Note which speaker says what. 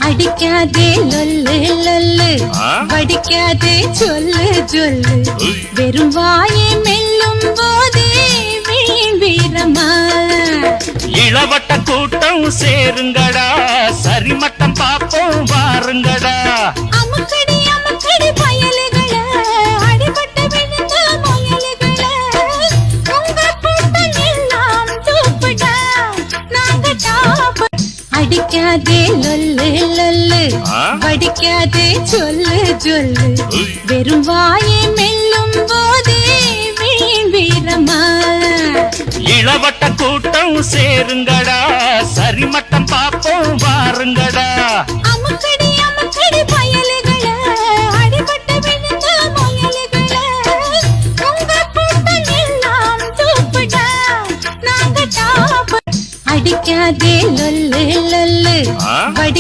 Speaker 1: அடிக்காதே லொல்லு லொல்லு வடிக்காதே சொல்லு சொல்லு வெறும் வாயை மெல்லும் போதே வீண் வீரமா
Speaker 2: இளவட்ட கூட்டம் சேருங்கடா சரிமட்டம் பாப்போம் வாருங்கடா
Speaker 1: அமுக்கடி அமுக்கடி பயலுகள அடிபட்ட விழுந்த முயலுகள உங்க கூட்டம் எல்லாம் தூப்புடா நாங்க டாப் அடிக்காதே லொல்லு லொல்லு வடிக்காதே சொல்லு சொல்லு வெறும் வாயை மெல்லும் போதே வீண் வீரமா
Speaker 2: இளவட்ட கூட்டம் சேருங்கடா சரிமட்டம் பாப்போம் வாருங்கடா
Speaker 1: அமுக்கடி அமுக்கடி பயலுகள அடிபட்ட விழுந்த முயலுகள உங்க கூட்டம் எல்லாம் தூப்புடா நாங்க டாப் அடிக்காதே லொல்லு லொல்லு வடி